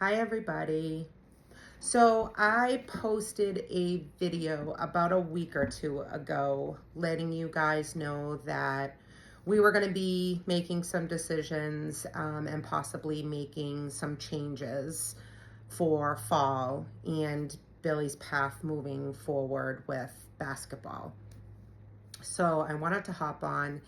Hi everybody. So I posted a video about a week or two ago letting you guys know that we were going to be making some decisions and possibly making some changes for fall and Billy's path moving forward with basketball. So I wanted to hop on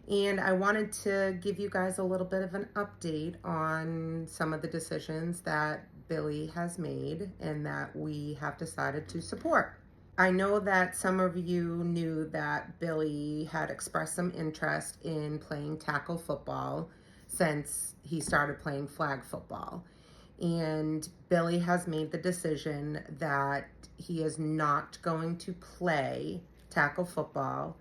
and I wanted to give you guys a little bit of an update on some of the decisions that Billy has made and that we have decided to support. I know that some of you knew that Billy had expressed some interest in playing tackle football since he started playing flag football. And Billy has made the decision that he is not going to play tackle football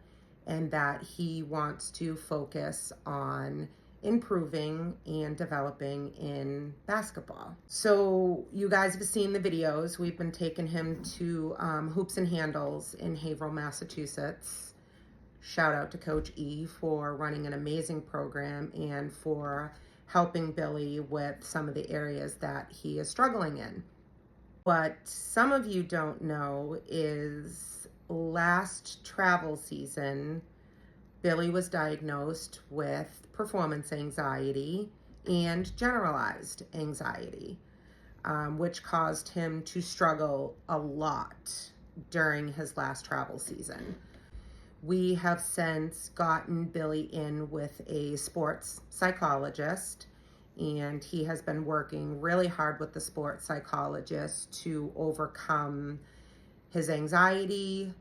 and that he wants to focus on improving and developing in basketball. So you guys have seen the videos. We've been taking him to Hoops and Handles in Haverhill, Massachusetts. Shout out to Coach E for running an amazing program and for helping Billy with some of the areas that he is struggling in. What some of you don't know is last travel season, Billy was diagnosed with performance anxiety and generalized anxiety, which caused him to struggle a lot during his last travel season. We have since gotten Billy in with a sports psychologist, and he has been working really hard with the sports psychologist to overcome his anxiety,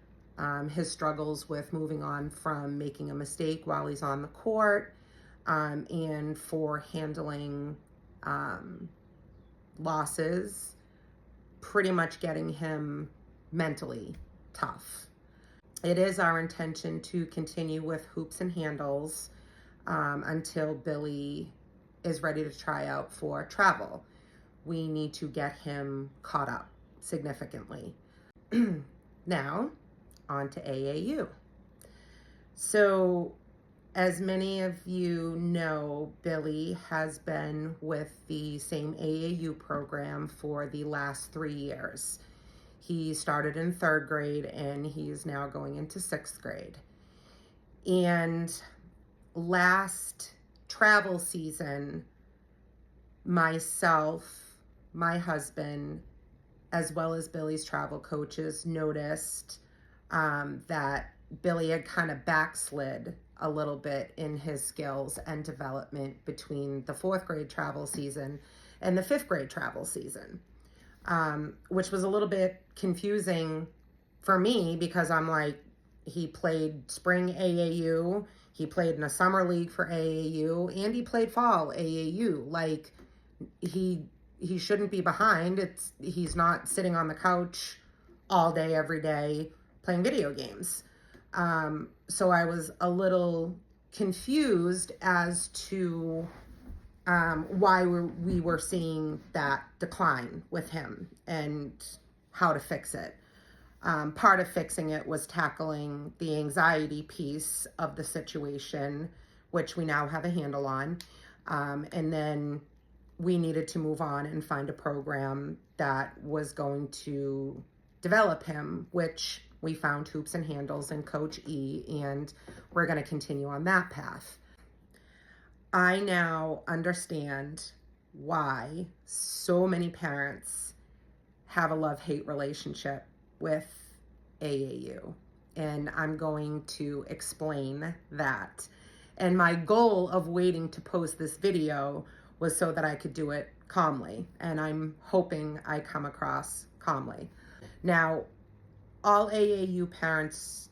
his struggles with moving on from making a mistake while he's on the court, and for handling losses, pretty much getting him mentally tough. It is our intention to continue with Hoops and Handles until Billy is ready to try out for travel. We need to get him caught up significantly. Now, on to AAU. So, as many of you know, Billy has been with the same AAU program for the last 3 years. He started in 3rd grade and he's now going into 6th grade. And last travel season, myself, my husband, as well as Billy's travel coaches noticed that Billy had kind of backslid a little bit in his skills and development between the 4th grade travel season and the 5th grade travel season. Which was a little bit confusing for me because I'm like, he played spring AAU, he played in a summer league for AAU, and he played fall AAU. Like, he shouldn't be behind. He's not sitting on the couch all day, every day, playing video games. So I was a little confused as to why we were seeing that decline with him and how to fix it. Part of fixing it was tackling the anxiety piece of the situation, which we now have a handle on. And then we needed to move on and find a program that was going to develop him, which we found Hoops and Handles and Coach E, and we're going to continue on that path. I now understand why so many parents have a love-hate relationship with AAU, and I'm going to explain that. And my goal of waiting to post this video was so that I could do it calmly, and I'm hoping I come across calmly. Now, all AAU parents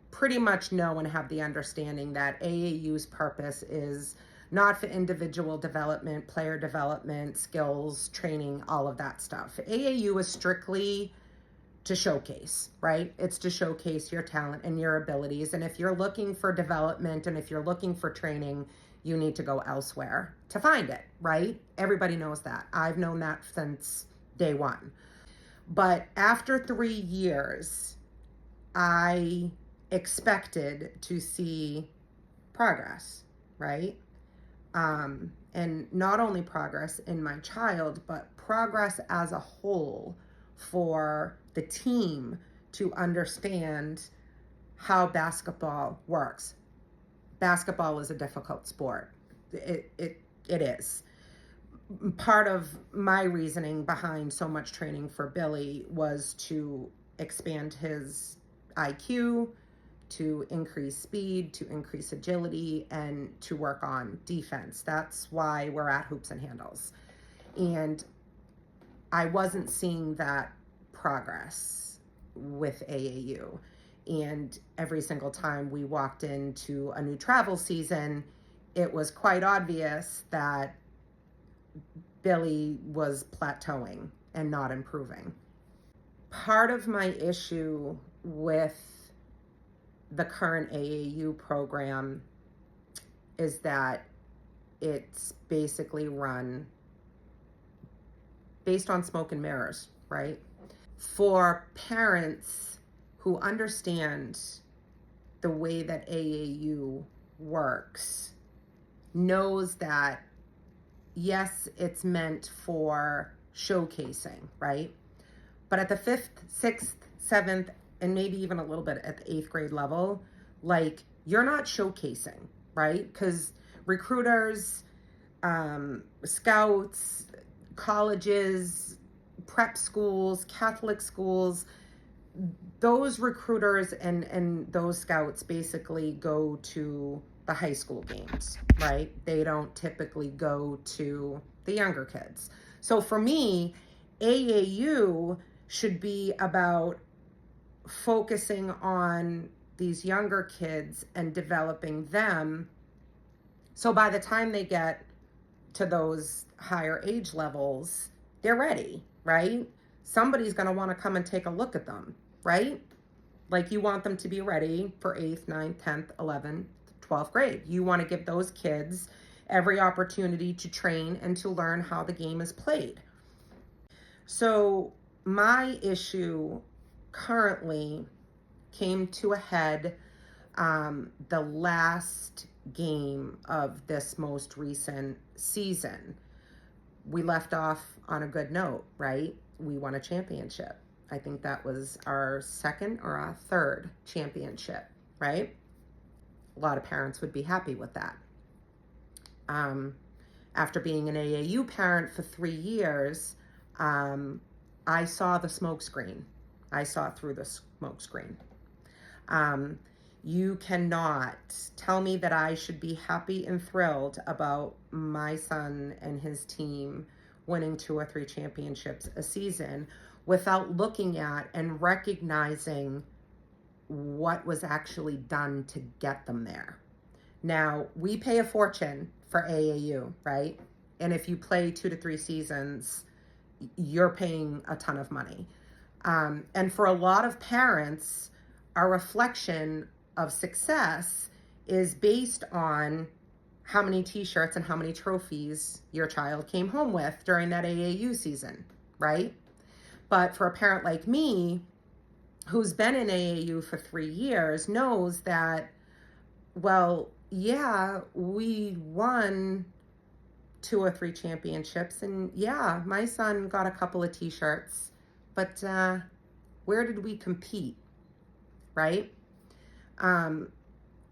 pretty much know and have the understanding that AAU's purpose is not for individual development, player development, skills, training, all of that stuff. AAU is strictly to showcase, right? It's to showcase your talent and your abilities. And if you're looking for development and if you're looking for training, you need to go elsewhere to find it, right? Everybody knows that. I've known that since day one. But after 3 years, I expected to see progress, right? And not only progress in my child, but progress as a whole for the team to understand how basketball works. Basketball is a difficult sport. It is. Part of my reasoning behind so much training for Billy was to expand his IQ, to increase speed, to increase agility, and to work on defense. That's why we're at Hoops and Handles. And I wasn't seeing that progress with AAU. And every single time we walked into a new travel season, it was quite obvious that Billy was plateauing and not improving. Part of my issue with the current AAU program is that it's basically run based on smoke and mirrors, right? For parents who understand the way that AAU works, knows that yes, it's meant for showcasing, right? But at the 5th, 6th, 7th, and maybe even a little bit at the 8th grade level, like, you're not showcasing, right? Because recruiters, scouts, colleges, prep schools, Catholic schools, those recruiters and those scouts basically go to the high school games, right? They don't typically go to the younger kids. So for me, AAU should be about focusing on these younger kids and developing them. So by the time they get to those higher age levels, they're ready, right? Somebody's going to want to come and take a look at them, right? Like, you want them to be ready for 8th, 9th, 10th, 11th, 12th grade. You want to give those kids every opportunity to train and to learn how the game is played. So my issue currently came to a head the last game of this most recent season. We left off on a good note, right? We won a championship. I think that was our second or our third championship, right? A lot of parents would be happy with that. After being an AAU parent for 3 years, I saw the smoke screen. I saw through the smoke screen. You cannot tell me that I should be happy and thrilled about my son and his team winning 2 or 3 championships a season without looking at and recognizing what was actually done to get them there. Now, we pay a fortune for AAU, right? And if you play 2 to 3 seasons, you're paying a ton of money. And for a lot of parents, a reflection of success is based on how many t-shirts and how many trophies your child came home with during that AAU season, right? But for a parent like me, who's been in AAU for 3 years, knows that, well, yeah, we won 2 or 3 championships, and yeah, my son got a couple of t-shirts, but where did we compete, right?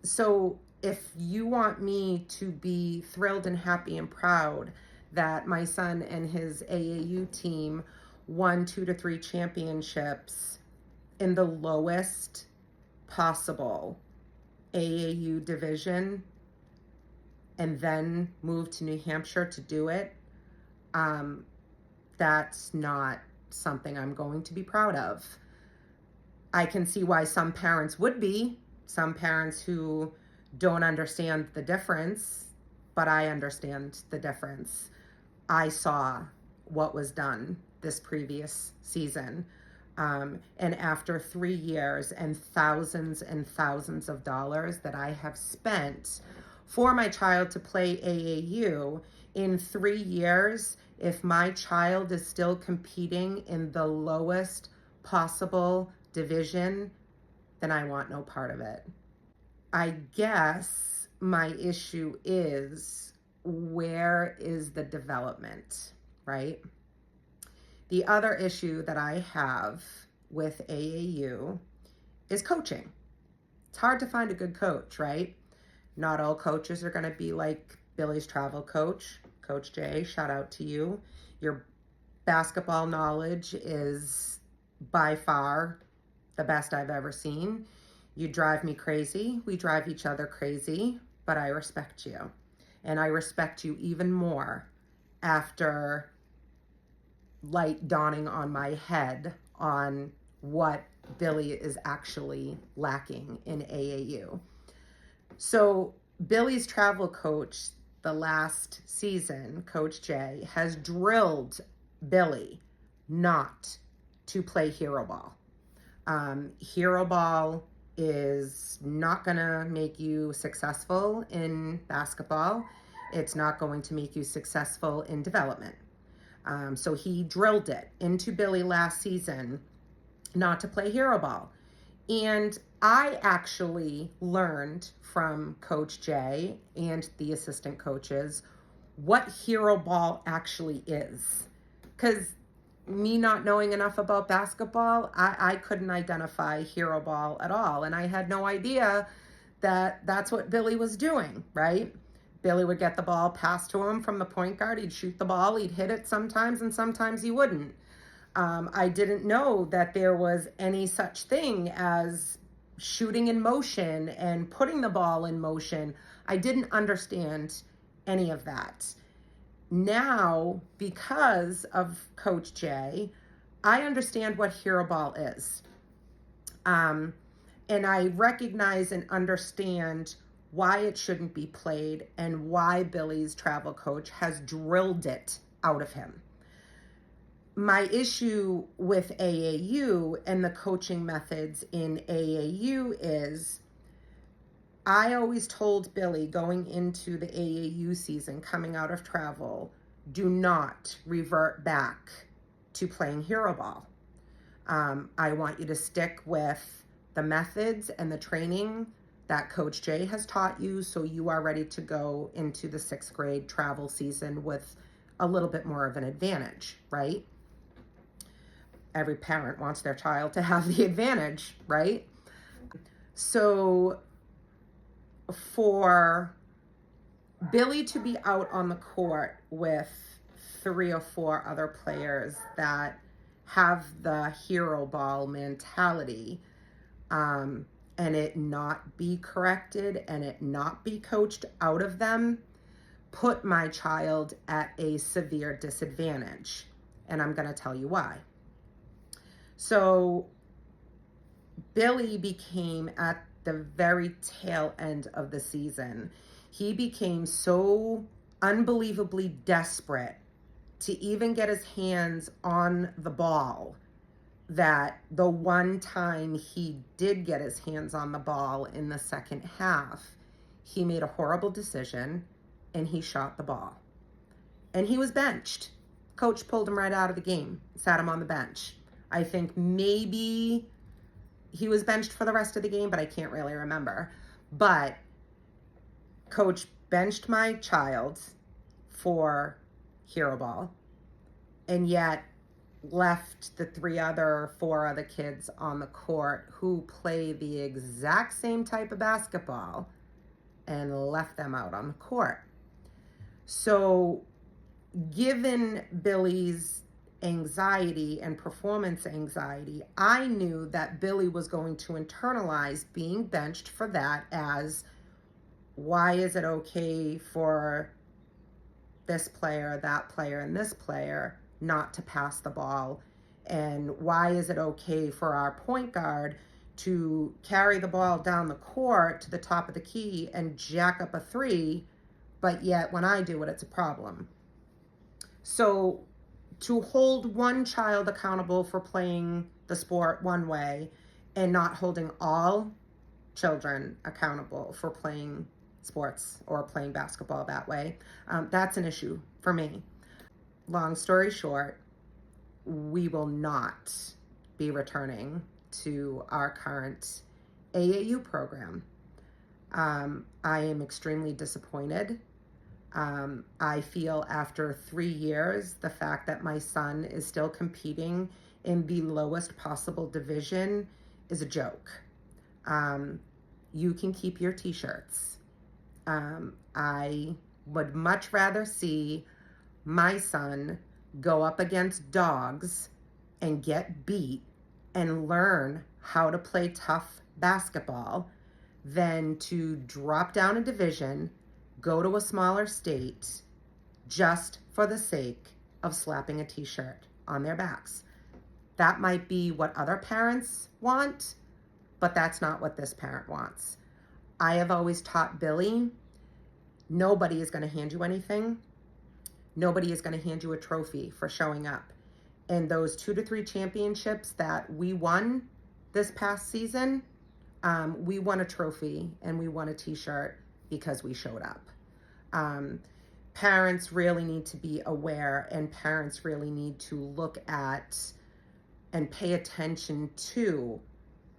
So if you want me to be thrilled and happy and proud that my son and his AAU team won 2 to 3 championships in the lowest possible AAU division and then moved to New Hampshire to do it, that's not something I'm going to be proud of. I can see why some parents would be, some parents who don't understand the difference, but I understand the difference. I saw what was done this previous season. And after 3 years and thousands of dollars that I have spent for my child to play AAU, in 3 years, if my child is still competing in the lowest possible division, then I want no part of it. I guess my issue is, where is the development, right? The other issue that I have with AAU is coaching. It's hard to find a good coach, right? Not all coaches are going to be like Billy's travel coach, Coach Jay. Shout out to you. Your basketball knowledge is by far the best I've ever seen. You drive me crazy. We drive each other crazy, but I respect you. And I respect you even more after light dawning on my head on what Billy is actually lacking in AAU. So Billy's travel coach the last season, Coach Jay, has drilled Billy not to play hero ball. Hero ball is not going to make you successful in basketball. It's not going to make you successful in development. So he drilled it into Billy last season not to play hero ball. And I actually learned from Coach Jay and the assistant coaches what hero ball actually is. Because me not knowing enough about basketball, I couldn't identify hero ball at all. And I had no idea that that's what Billy was doing, right? Billy would get the ball passed to him from the point guard. He'd shoot the ball. He'd hit it sometimes, and sometimes he wouldn't. I didn't know that there was any such thing as shooting in motion and putting the ball in motion. I didn't understand any of that. Now, because of Coach Jay, I understand what hero ball is. And I recognize and understand why it shouldn't be played and why Billy's travel coach has drilled it out of him. My issue with AAU and the coaching methods in AAU is I always told Billy going into the AAU season, coming out of travel, do not revert back to playing hero ball. I want you to stick with the methods and the training that Coach Jay has taught you so you are ready to go into the 6th grade travel season with a little bit more of an advantage, right? Every parent wants their child to have the advantage, right? So for Billy to be out on the court with 3 or 4 other players that have the hero ball mentality, and it not be corrected and it not be coached out of them, put my child at a severe disadvantage. And I'm going to tell you why. So Billy became, at the very tail end of the season, he became so unbelievably desperate to even get his hands on the ball that the one time he did get his hands on the ball in the second half, he made a horrible decision and he shot the ball. And he was benched. Coach pulled him right out of the game, sat him on the bench. I think maybe he was benched for the rest of the game, but I can't really remember. But Coach benched my child for hero ball and yet left the 4 other kids on the court who play the exact same type of basketball and left them out on the court. So given Billy's anxiety and performance anxiety, I knew that Billy was going to internalize being benched for that as, why is it okay for this player, that player, and this player not to pass the ball? And why is it okay for our point guard to carry the ball down the court to the top of the key and jack up a 3, but yet when I do it, it's a problem? So to hold one child accountable for playing the sport one way and not holding all children accountable for playing sports or playing basketball that way, that's an issue for me. Long story short, we will not be returning to our current AAU program. I am extremely disappointed. I feel after 3 years, the fact that my son is still competing in the lowest possible division is a joke. Um, you can keep your t-shirts. I would much rather see my son go up against dogs and get beat and learn how to play tough basketball than to drop down a division, go to a smaller state just for the sake of slapping a t-shirt on their backs. That might be what other parents want, but that's not what this parent wants. I have always taught Billy, nobody is going to hand you anything. Nobody is going to hand you a trophy for showing up. And those 2 to 3 championships that we won this past season, we won a trophy and we won a t-shirt because we showed up. Parents really need to be aware, and parents really need to look at and pay attention to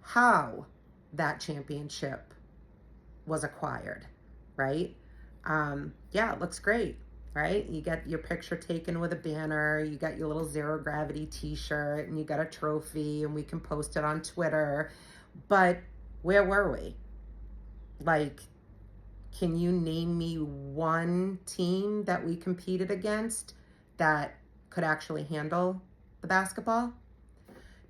how that championship was acquired, right? Yeah, it looks great, right? You get your picture taken with a banner, you got your little zero gravity t-shirt, and you got a trophy, and we can post it on Twitter. But where were we? Like, can you name me one team that we competed against that could actually handle the basketball?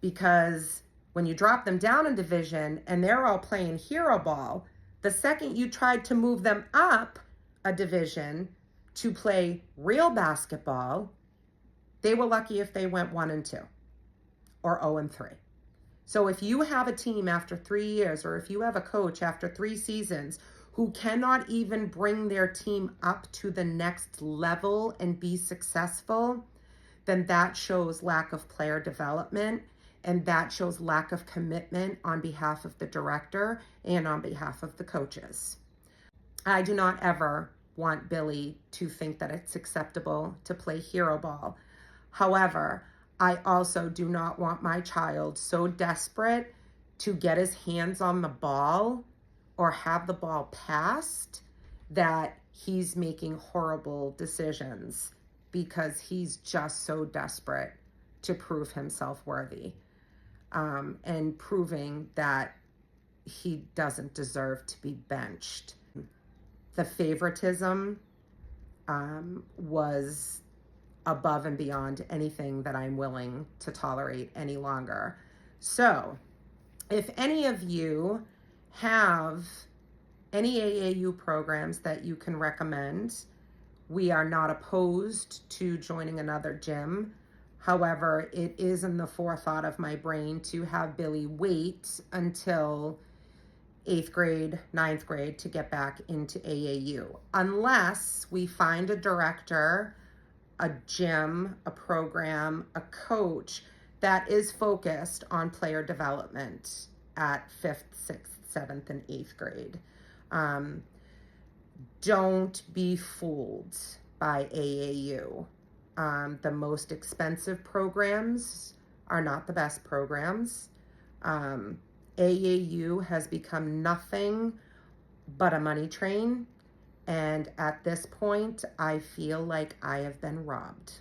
Because when you drop them down a division and they're all playing hero ball, the second you tried to move them up a division to play real basketball, they were lucky if they went 1-2 or 0-3. So if you have a team after 3 years, or if you have a coach after 3 seasons who cannot even bring their team up to the next level and be successful, then that shows lack of player development, and that shows lack of commitment on behalf of the director and on behalf of the coaches. I do not ever want Billy to think that it's acceptable to play hero ball. However, I also do not want my child so desperate to get his hands on the ball or have the ball passed that he's making horrible decisions because he's just so desperate to prove himself worthy, and proving that he doesn't deserve to be benched. The favoritism was above and beyond anything that I'm willing to tolerate any longer. So if any of you have any AAU programs that you can recommend, we are not opposed to joining another gym. However, it is in the forethought of my brain to have Billy wait until 8th grade, 9th grade to get back into AAU, unless we find a director, a gym, a program, a coach that is focused on player development at 5th, 6th, 7th, and 8th grade. Don't be fooled by AAU. The most expensive programs are not the best programs. AAU has become nothing but a money train, and at this point, I feel like I have been robbed.